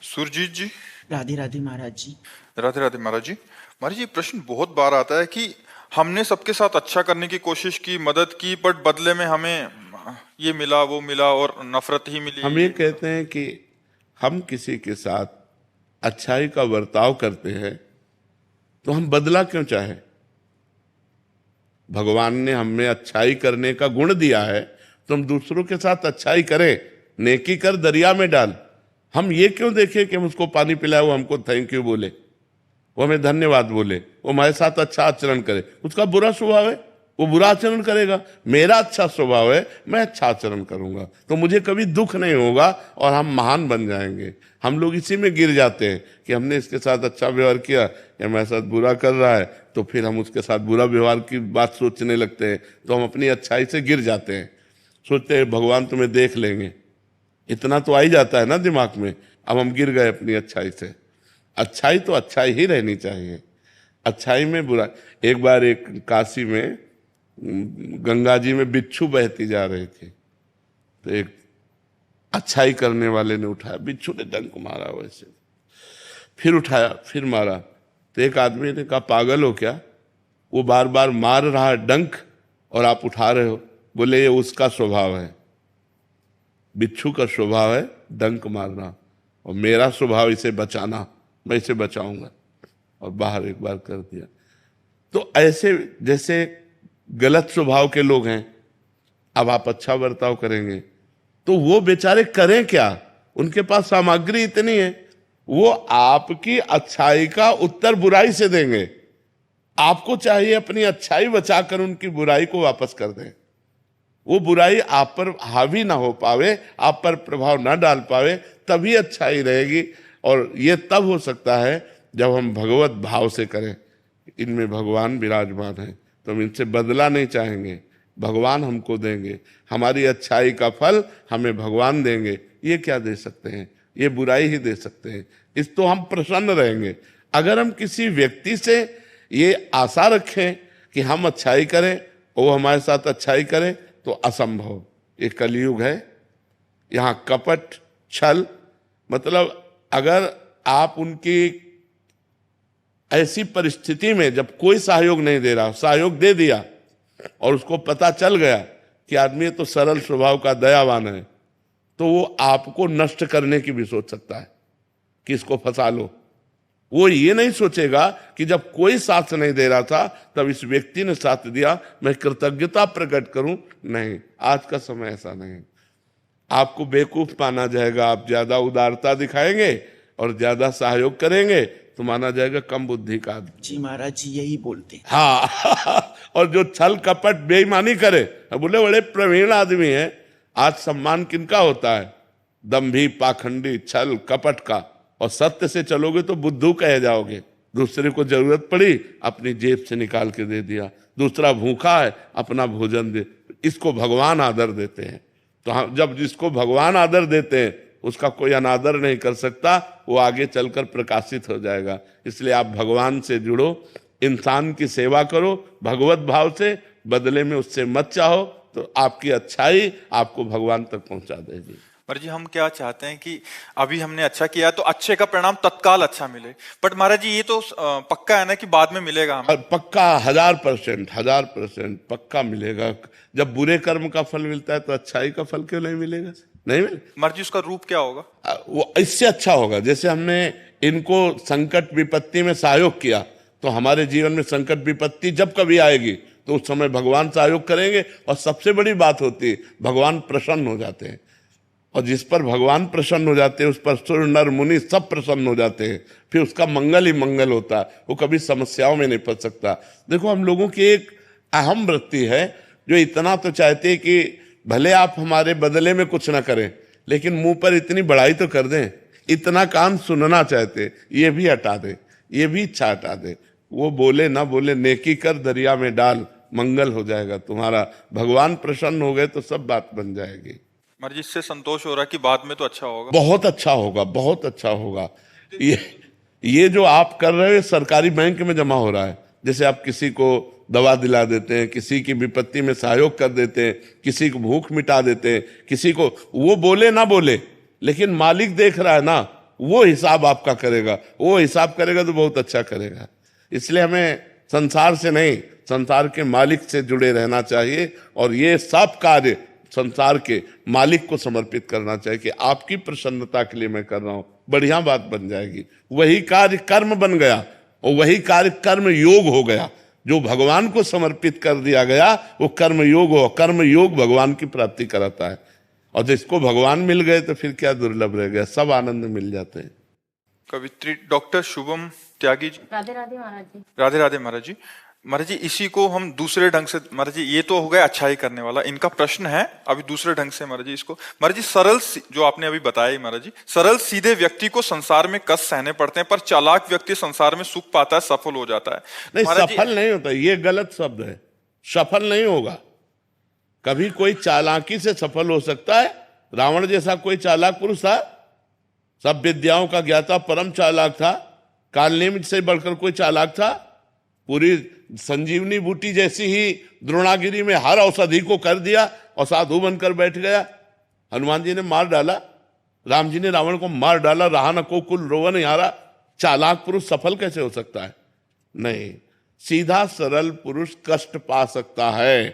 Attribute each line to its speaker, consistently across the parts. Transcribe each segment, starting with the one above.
Speaker 1: सुरजीत जी।
Speaker 2: राधे राधे महाराज जी।
Speaker 1: राधे राधे महाराज जी। महाराज जी, ये प्रश्न बहुत बार आता है कि हमने सबके साथ अच्छा करने की कोशिश की, मदद की, बट बदले में हमें ये मिला वो मिला और नफरत ही मिली,
Speaker 3: हम ये
Speaker 1: ये मिला।
Speaker 3: कहते हैं कि हम किसी के साथ अच्छाई का बर्ताव करते हैं तो हम बदला क्यों चाहें? भगवान ने हमें अच्छाई करने का गुण दिया है तो हम दूसरों के साथ अच्छाई करें। नेकी कर दरिया में डाल। हम ये क्यों देखें कि हम उसको पानी पिलाए, वो हमको थैंक यू बोले, वो हमें धन्यवाद बोले, वो हमारे साथ अच्छा आचरण करे। उसका बुरा स्वभाव है, वो बुरा आचरण करेगा। मेरा अच्छा स्वभाव है, मैं अच्छा आचरण करूंगा तो मुझे कभी दुख नहीं होगा और हम महान बन जाएंगे। हम लोग इसी में गिर जाते हैं कि हमने इसके साथ अच्छा व्यवहार किया, या हमारे साथ बुरा कर रहा है तो फिर हम उसके साथ बुरा व्यवहार की बात सोचने लगते हैं, तो हम अपनी अच्छाई से गिर जाते हैं। सोचते हैं भगवान तुम्हें देख लेंगे, इतना तो आ ही जाता है ना दिमाग में। अब हम गिर गए अपनी अच्छाई से। अच्छाई तो अच्छाई ही रहनी चाहिए, अच्छाई में बुरा। एक बार एक काशी में गंगा जी में बिच्छू बहती जा रही थी, तो एक अच्छाई करने वाले ने उठाया, बिच्छू ने डंक मारा वैसे, फिर उठाया, फिर मारा। तो एक आदमी ने कहा पागल हो क्या, वो बार बार मार रहा है डंक और आप उठा रहे हो। बोले ये उसका स्वभाव है, बिच्छू का स्वभाव है डंक मारना, और मेरा स्वभाव इसे बचाना, मैं इसे बचाऊंगा। और बाहर एक बार कर दिया। तो ऐसे जैसे गलत स्वभाव के लोग हैं, अब आप अच्छा बर्ताव करेंगे तो वो बेचारे करें क्या? उनके पास सामग्री इतनी है, वो आपकी अच्छाई का उत्तर बुराई से देंगे। आपको चाहिए अपनी अच्छाई बचाकर उनकी बुराई को वापस कर दें। वो बुराई आप पर हावी ना हो पावे, आप पर प्रभाव ना डाल पावे, तभी अच्छाई रहेगी। और ये तब हो सकता है जब हम भगवत भाव से करें। इनमें भगवान विराजमान है तो हम इनसे बदला नहीं चाहेंगे, भगवान हमको देंगे। हमारी अच्छाई का फल हमें भगवान देंगे। ये क्या दे सकते हैं? ये बुराई ही दे सकते हैं। इस तो हम प्रसन्न रहेंगे। अगर हम किसी व्यक्ति से ये आशा रखें कि हम अच्छाई करें और वो हमारे साथ अच्छाई करे, तो असंभव। ये कलयुग है, यहाँ कपट छल, मतलब अगर आप उनकी ऐसी परिस्थिति में जब कोई सहयोग नहीं दे रहा, सहयोग दे दिया और उसको पता चल गया कि आदमी तो सरल स्वभाव का दयावान है, तो वो आपको नष्ट करने की भी सोच सकता है कि इसको फंसा लो। वो ये नहीं सोचेगा कि जब कोई साथ नहीं दे रहा था तब इस व्यक्ति ने साथ दिया, मैं कृतज्ञता प्रकट करूं। नहीं, आज का समय ऐसा नहीं। आपको बेवकूफ माना जाएगा, आप ज्यादा उदारता दिखाएंगे और ज्यादा सहयोग करेंगे तो माना जाएगा कम बुद्धि का आदमी।
Speaker 2: जी महाराज जी यही बोलते हैं।
Speaker 3: हाँ और जो छल कपट बेईमानी करे, बोले बड़े प्रवीण आदमी है। आज सम्मान किनका होता है? दंभी, पाखंडी, छल कपट का। और सत्य से चलोगे तो बुद्धू कहे जाओगे। दूसरे को जरूरत पड़ी, अपनी जेब से निकाल के दे दिया। दूसरा भूखा है, अपना भोजन दे। इसको भगवान आदर देते हैं। तो हम जब जिसको भगवान आदर देते हैं उसका कोई अनादर नहीं कर सकता, वो आगे चलकर प्रकाशित हो जाएगा। इसलिए आप भगवान से जुड़ो, इंसान की सेवा करो भगवत भाव से, बदले में उससे मत चाहो, तो आपकी अच्छाई आपको भगवान तक पहुंचा देगी।
Speaker 1: महाराज जी, हम क्या चाहते हैं कि अभी हमने अच्छा किया तो अच्छे का परिणाम तत्काल अच्छा मिले, बट महाराज जी ये तो पक्का है ना कि बाद में मिलेगा हमें?
Speaker 3: पक्का 1000% पक्का मिलेगा। जब बुरे कर्म का फल मिलता है तो अच्छाई का फल क्यों नहीं मिलेगा? नहीं मिले।
Speaker 1: महाराज जी, उसका रूप क्या होगा?
Speaker 3: वो इससे अच्छा होगा। जैसे हमने इनको संकट विपत्ति में सहयोग किया, तो हमारे जीवन में संकट विपत्ति जब कभी आएगी तो उस समय भगवान सहयोग करेंगे। और सबसे बड़ी बात होती है, भगवान प्रसन्न हो जाते हैं। और जिस पर भगवान प्रसन्न हो जाते हैं उस पर सुर नर मुनि सब प्रसन्न हो जाते हैं। फिर उसका मंगल ही मंगल होता है, वो कभी समस्याओं में नहीं फंस सकता। देखो, हम लोगों की एक अहम वृत्ति है जो इतना तो चाहते हैं कि भले आप हमारे बदले में कुछ ना करें, लेकिन मुंह पर इतनी बड़ाई तो कर दें। इतना कान सुनना चाहते, ये भी हटा दे, ये भी इच्छा हटा दे। वो बोले ना बोले, नेकी कर दरिया में डाल, मंगल हो जाएगा तुम्हारा। भगवान प्रसन्न हो गए तो सब बात बन जाएगी।
Speaker 1: महाराज जी, इससे संतोष हो रहा है कि बाद में तो अच्छा होगा?
Speaker 3: बहुत अच्छा होगा, बहुत अच्छा होगा। ये जो आप कर रहे हो सरकारी बैंक में जमा हो रहा है। जैसे आप किसी को दवा दिला देते हैं, किसी की विपत्ति में सहयोग कर देते हैं, किसी को भूख मिटा देते हैं, किसी को, वो बोले ना बोले लेकिन मालिक देख रहा है ना, वो हिसाब आपका करेगा, वो हिसाब करेगा तो बहुत अच्छा करेगा। इसलिए हमें संसार से नहीं, संसार के मालिक से जुड़े रहना चाहिए और ये सब कार्य संसार के मालिक को समर्पित करना चाहिए कि आपकी प्रसन्नता के लिए मैं कर रहा हूं, बढ़िया बात बन जाएगी। वही कार्य कर्म बन गया और वही कार्य कर्म योग हो गया। जो भगवान को समर्पित कर दिया गया वो कर्म योग हो, कर्म योग भगवान की प्राप्ति कराता है। और जिसको भगवान मिल गए तो फिर क्या दुर्लभ रह गया, सब आनंद मिल जाते हैं।
Speaker 1: कवित्री डॉक्टर शुभम त्यागी जी।
Speaker 4: राधे राधे महाराज जी।
Speaker 1: राधे राधे महाराज जी। महाराज जी इसी को हम दूसरे ढंग से, महाराज जी ये तो हो गया अच्छाई करने वाला, इनका प्रश्न है अभी दूसरे ढंग से महाराज जी इसको। महाराज जी सरल जो आपने अभी बताया महाराज जी, सरल सीधे व्यक्ति को संसार में कष्ट सहने पड़ते हैं पर चालाक व्यक्ति संसार में सुख पाता है, सफल हो जाता है।
Speaker 3: नहीं,
Speaker 1: महाराज जी
Speaker 3: सफल नहीं होता, ये गलत शब्द है। सफल नहीं होगा। कभी कोई चालाकी से सफल हो सकता है। रावण जैसा कोई चालाक पुरुष था, सब विद्याओं का ज्ञाता परम चालाक था। कालनेमित से बढ़कर कोई चालाक था? पूरी संजीवनी बूटी जैसी ही द्रोणागिरी में हर औषधि को कर दिया और साधु बनकर बैठ गया। हनुमान जी ने मार डाला, राम जी ने रावण को मार डाला, रहा न को कुल रोवन यारा। चालाक पुरुष सफल कैसे हो सकता है? नहीं, सीधा सरल पुरुष कष्ट पा सकता है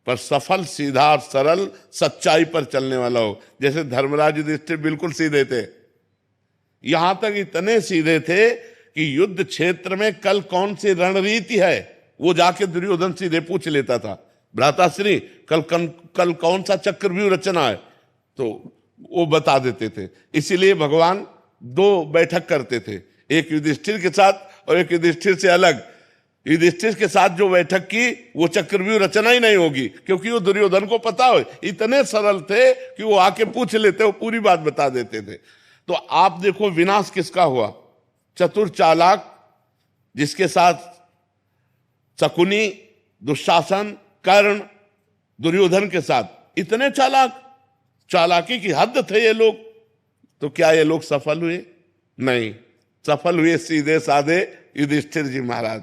Speaker 3: पर सफल सीधा और सरल सच्चाई पर चलने वाला हो। जैसे धर्मराज युधिष्ठिर बिल्कुल सीधे थे, यहां तक इतने सीधे थे कि युद्ध क्षेत्र में कल कौन सी रणनीति है वो जाके दुर्योधन सीधे पूछ लेता था। भ्राताश्री कल कौन सा चक्रव्यूह रचना है, तो वो बता देते थे। इसीलिए भगवान दो बैठक करते थे, एक युधिष्ठिर के साथ और एक युधिष्ठिर से अलग। युधिष्ठिर के साथ जो बैठक की वो चक्रव्यूह रचना ही नहीं होगी, क्योंकि वो दुर्योधन को पता हो। इतने सरल थे कि वो आके पूछ लेते, वो पूरी बात बता देते थे। तो आप देखो विनाश किसका हुआ? चतुर चालाक, जिसके साथ शकुनी, दुशासन, कर्ण, दुर्योधन के साथ इतने चालाक, चालाकी की हद थे ये लोग। तो क्या ये लोग सफल हुए? नहीं, सफल हुए सीधे साधे युधिष्ठिर जी महाराज,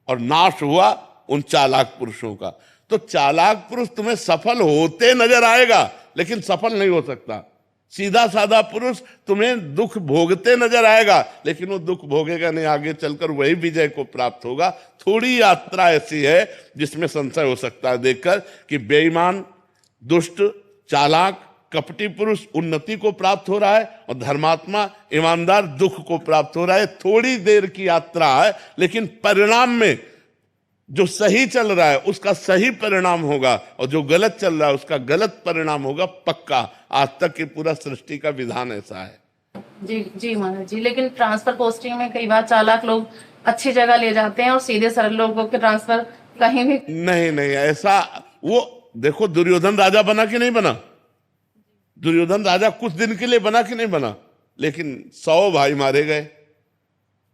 Speaker 3: और नाश हुआ उन चालाक पुरुषों का। तो चालाक पुरुष तुम्हें सफल होते नजर आएगा लेकिन सफल नहीं हो सकता। सीधा साधा पुरुष तुम्हें दुख भोगते नजर आएगा लेकिन वो दुख भोगेगा नहीं, आगे चलकर वही विजय को प्राप्त होगा। थोड़ी यात्रा ऐसी है जिसमें संशय हो सकता है देखकर कि बेईमान, दुष्ट, चालाक, कपटी पुरुष उन्नति को प्राप्त हो रहा है और धर्मात्मा, ईमानदार दुख को प्राप्त हो रहा है। थोड़ी देर की यात्रा है लेकिन परिणाम में जो सही चल रहा है उसका सही परिणाम होगा और जो गलत चल रहा है उसका गलत परिणाम होगा पक्का। आज तक की पूरा सृष्टि का विधान ऐसा है।
Speaker 4: जी जी महाराज जी। लेकिन ट्रांसफर पोस्टिंग में कई बार चालाक लोग अच्छी जगह ले जाते हैं और सीधे सरल लोगों के ट्रांसफर कहीं भी
Speaker 3: नहीं ऐसा। वो देखो दुर्योधन राजा बना कि नहीं बना? दुर्योधन राजा कुछ दिन के लिए बना कि नहीं बना? लेकिन 100 भाई मारे गए।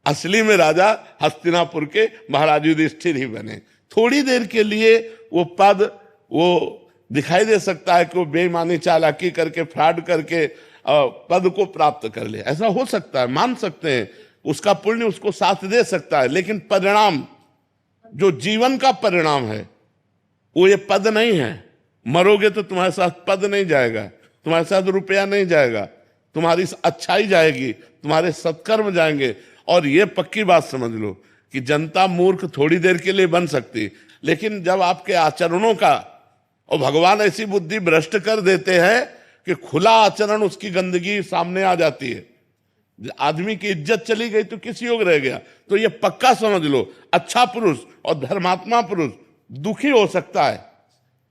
Speaker 3: असली में राजा हस्तिनापुर के महाराज युधिष्ठिर ही बने। थोड़ी देर के लिए वो पद वो दिखाई दे सकता है कि वो बेईमानी, चालाकी करके, फ्रॉड करके पद को प्राप्त कर ले, ऐसा हो सकता है, मान सकते हैं। उसका पुण्य उसको साथ दे सकता है, लेकिन परिणाम, जो जीवन का परिणाम है वो ये पद नहीं है। मरोगे तो तुम्हारे साथ पद नहीं जाएगा, तुम्हारे साथ रुपया नहीं जाएगा, तुम्हारी अच्छाई जाएगी, तुम्हारे सत्कर्म जाएंगे। और ये पक्की बात समझ लो कि जनता मूर्ख थोड़ी देर के लिए बन सकती, लेकिन जब आपके आचरणों का, और भगवान ऐसी बुद्धि भ्रष्ट कर देते हैं कि खुला आचरण उसकी गंदगी सामने आ जाती है। आदमी की इज्जत चली गई तो किस योग रह गया? तो ये पक्का समझ लो, अच्छा पुरुष और धर्मात्मा पुरुष दुखी हो सकता है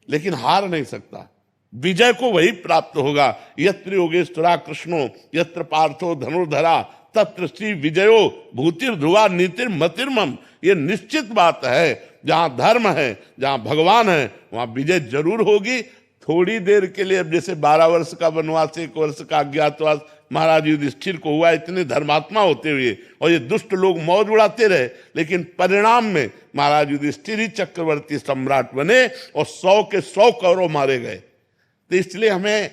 Speaker 3: लेकिन हार नहीं सकता। विजय को वही प्राप्त होगा। यत्र योगेश्वरा कृष्णो यत्र पार्थो धनुर्धरा तत्र श्री विजयो भूतिर ध्रुवा नीतिर मतिर्मम। ये निश्चित बात है, जहां धर्म है, जहां भगवान है, वहां विजय जरूर होगी। थोड़ी देर के लिए, अब जैसे 12 वर्ष का वनवास, 1 वर्ष का अज्ञातवास महाराज युधिष्ठिर को हुआ, इतने धर्मात्मा होते हुए, और ये दुष्ट लोग मौज उड़ाते रहे, लेकिन परिणाम में महाराज युधिष्ठिर ही चक्रवर्ती सम्राट बने और 100 के 100 कौरव मारे गए। तो इसलिए हमें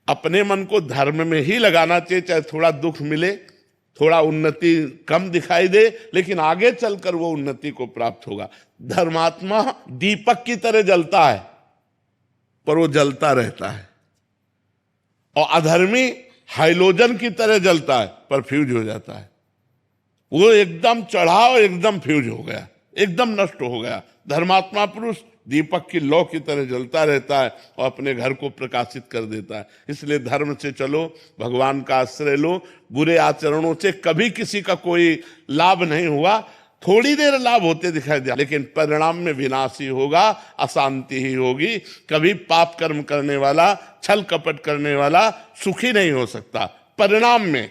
Speaker 3: अपने मन को धर्म में ही लगाना चाहिए, चाहे थोड़ा दुख मिले, थोड़ा उन्नति कम दिखाई दे, लेकिन आगे चलकर वो उन्नति को प्राप्त होगा। धर्मात्मा दीपक की तरह जलता है पर वो जलता रहता है, और अधर्मी हाइलोजन की तरह जलता है पर फ्यूज हो जाता है। वो एकदम चढ़ा और एकदम फ्यूज हो गया, एकदम नष्ट हो गया। धर्मात्मा पुरुष दीपक की लौ की तरह जलता रहता है और अपने घर को प्रकाशित कर देता है। इसलिए धर्म से चलो, भगवान का आश्रय लो। बुरे आचरणों से कभी किसी का कोई लाभ नहीं हुआ, थोड़ी देर लाभ होते दिखाई दिया, लेकिन परिणाम में विनाश ही होगा, अशांति ही होगी। कभी पाप कर्म करने वाला, छल कपट करने वाला सुखी नहीं हो सकता। परिणाम में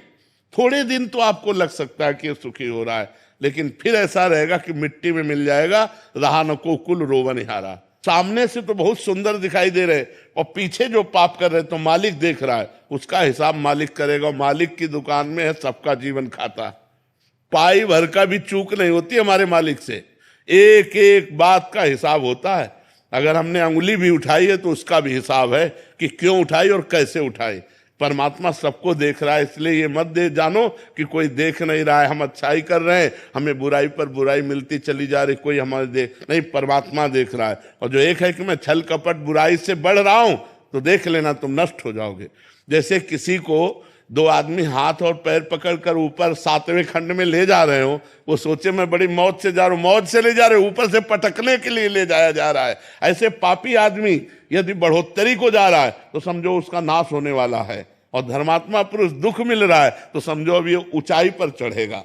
Speaker 3: थोड़े दिन तो आपको लग सकता है कि सुखी हो रहा है, लेकिन फिर ऐसा रहेगा कि मिट्टी में मिल जाएगा, रहा न को कुल रोवनिहारा। सामने से तो बहुत सुंदर दिखाई दे रहे और पीछे जो पाप कर रहे तो मालिक देख रहा है, उसका हिसाब मालिक करेगा। मालिक की दुकान में है, सबका जीवन खाता। पाई भर का भी चूक नहीं होती हमारे मालिक से, एक एक बात का हिसाब होता है। अगर हमने अंगुली भी उठाई है तो उसका भी हिसाब है कि क्यों उठाई और कैसे उठाई। परमात्मा सबको देख रहा है, इसलिए ये मत दे जानो कि कोई देख नहीं रहा है, हम अच्छाई कर रहे हैं, हमें बुराई पर बुराई मिलती चली जा रही, कोई हमारे देख नहीं, परमात्मा देख रहा है। और जो एक है कि मैं छल कपट बुराई से बढ़ रहा हूं, तो देख लेना तुम नष्ट हो जाओगे। जैसे किसी को दो आदमी हाथ और पैर पकड़कर ऊपर 7वें खंड में ले जा रहे हो, वो सोचे मैं बड़ी मौज से जा रहा हूं, मौज से ले जा रहे हो, ऊपर से पटकने के लिए ले जाया जा रहा है। ऐसे पापी आदमी यदि बढ़ोतरी को जा रहा है तो समझो उसका नाश होने वाला है, और धर्मात्मा पुरुष दुख मिल रहा है तो समझो अब ये ऊंचाई पर चढ़ेगा।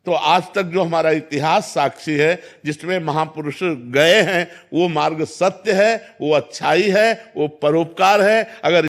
Speaker 3: तो आज तक जो हमारा इतिहास साक्षी है, जिसमें महापुरुष गए हैं, वो मार्ग सत्य है, वो अच्छाई है, वो परोपकार है। अगर